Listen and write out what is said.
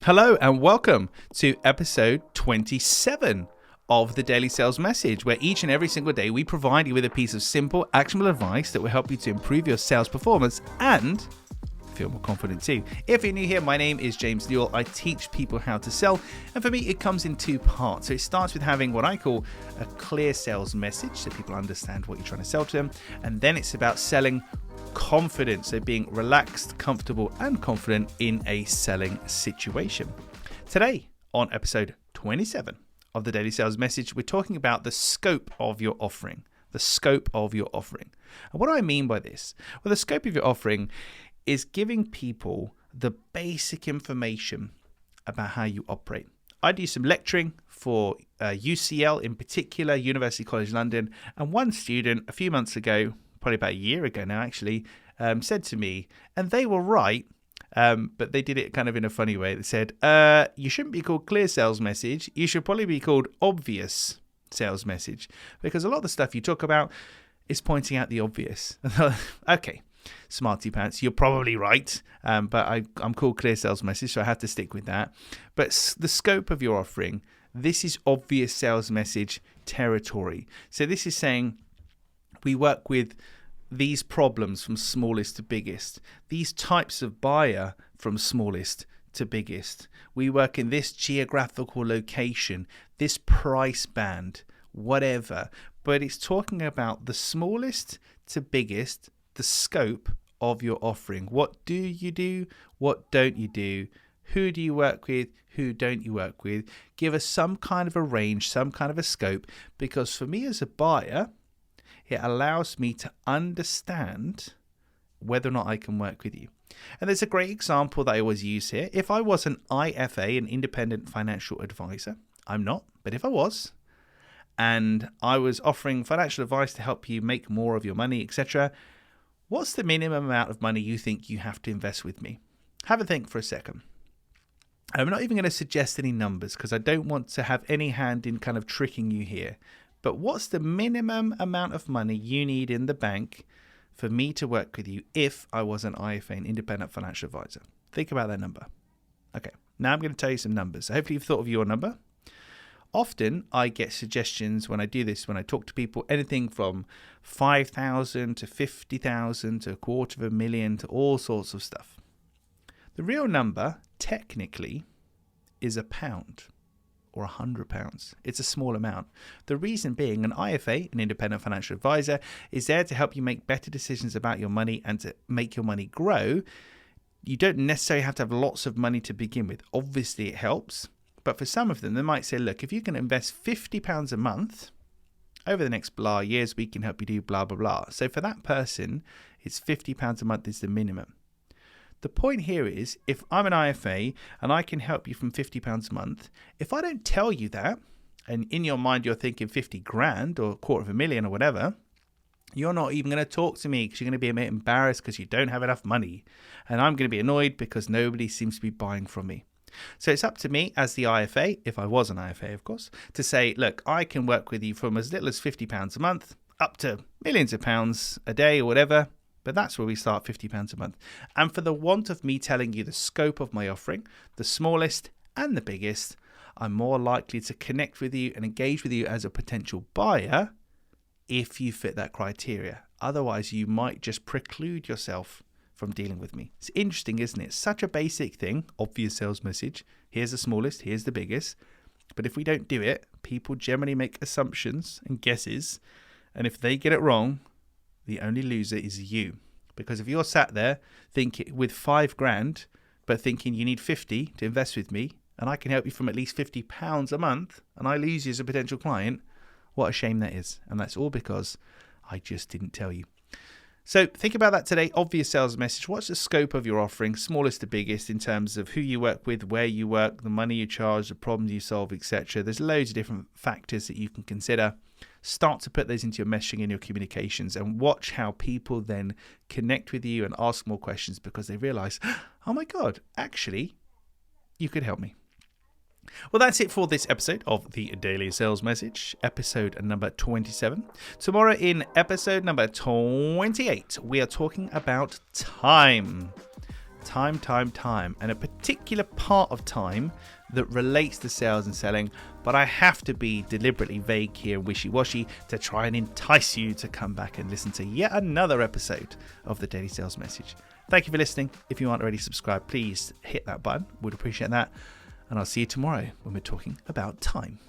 Hello and welcome to episode 27 of the Daily Sales Message, where each and every single day we provide you with a piece of simple, actionable advice that will help you to improve your sales performance and feel more confident too. If you're new here, my name is James Newell. I teach people how to sell, and for me it comes in two parts. So it starts with having what I call a clear sales message so people understand what you're trying to sell to them, and then it's about selling confidence, so being relaxed, comfortable and confident in a selling situation. Today on episode 27 of the Daily Sales Message, we're talking about the scope of your offering. The scope of your offering. And what do I mean by this? Well, the scope of your offering is giving people the basic information about how you operate. I do some lecturing for UCL, in particular, University College London, and one student a few months ago, probably about a year ago now actually, said to me, and they were right, but they did it kind of in a funny way. They said, you shouldn't be called clear sales message, you should probably be called obvious sales message, because a lot of the stuff you talk about is pointing out the obvious. Okay, smarty pants, you're probably right, but I'm called clear sales message, so I have to stick with that. But the scope of your offering, this is obvious sales message territory. So this is saying we work with these problems from smallest to biggest, these types of buyer from smallest to biggest. We work in this geographical location, this price band, whatever. But it's talking about the smallest to biggest, the scope of your offering. What do you do? What don't you do? Who do you work with? Who don't you work with? Give us some kind of a range, some kind of a scope, because for me as a buyer, it allows me to understand whether or not I can work with you. And there's a great example that I always use here. If I was an IFA, an independent financial advisor, I'm not, but if I was, and I was offering financial advice to help you make more of your money, etc., what's the minimum amount of money you think you have to invest with me? Have a think for a second. I'm not even going to suggest any numbers because I don't want to have any hand in kind of tricking you here. But what's the minimum amount of money you need in the bank for me to work with you if I was an IFA, an independent financial advisor? Think about that number. Okay, now I'm going to tell you some numbers. So hopefully you've thought of your number. Often I get suggestions when I do this, when I talk to people, anything from 5,000 to 50,000 to $250,000 to all sorts of stuff. The real number, technically, is £1. Or £100. It's a small amount. The reason being, an IFA, an independent financial advisor, is there to help you make better decisions about your money and to make your money grow. You don't necessarily have to have lots of money to begin with. Obviously, it helps. But for some of them, they might say, look, if you can invest £50 a month over the next blah years, we can help you do blah, blah, blah. So for that person, it's £50 a month is the minimum. The point here is, if I'm an IFA and I can help you from £50 a month, if I don't tell you that, and in your mind you're thinking 50 grand or $250,000 or whatever, you're not even going to talk to me because you're going to be a bit embarrassed because you don't have enough money. And I'm going to be annoyed because nobody seems to be buying from me. So it's up to me as the IFA, if I was an IFA of course, to say, look, I can work with you from as little as £50 a month up to millions of pounds a day or whatever. But that's where we start, £50 a month. And for the want of me telling you the scope of my offering, the smallest and the biggest, I'm more likely to connect with you and engage with you as a potential buyer if you fit that criteria. Otherwise, you might just preclude yourself from dealing with me. It's interesting, isn't it? Such a basic thing, obvious sales message. Here's the smallest, here's the biggest. But if we don't do it, people generally make assumptions and guesses. And if they get it wrong, the only loser is you. Because if you're sat there thinking with £5,000, but thinking you need 50 to invest with me, and I can help you from at least £50 a month, and I lose you as a potential client, what a shame that is. And that's all because I just didn't tell you. So think about that today. Obvious sales message. What's the scope of your offering, smallest to biggest, in terms of who you work with, where you work, the money you charge, the problems you solve, etc. There's loads of different factors that you can consider. Start to put those into your messaging and your communications and watch how people then connect with you and ask more questions because they realize, oh my God, actually, you could help me. Well, that's it for this episode of the Daily Sales Message, episode number 27. Tomorrow in episode number 28, we are talking about time. time, and a particular part of time that relates to sales and selling, but I have to be deliberately vague here and wishy-washy to try and entice you to come back and listen to yet another episode of the Daily Sales Message. Thank you for listening. If you aren't already subscribed, please hit that button. Would appreciate that. And I'll see you tomorrow when we're talking about time.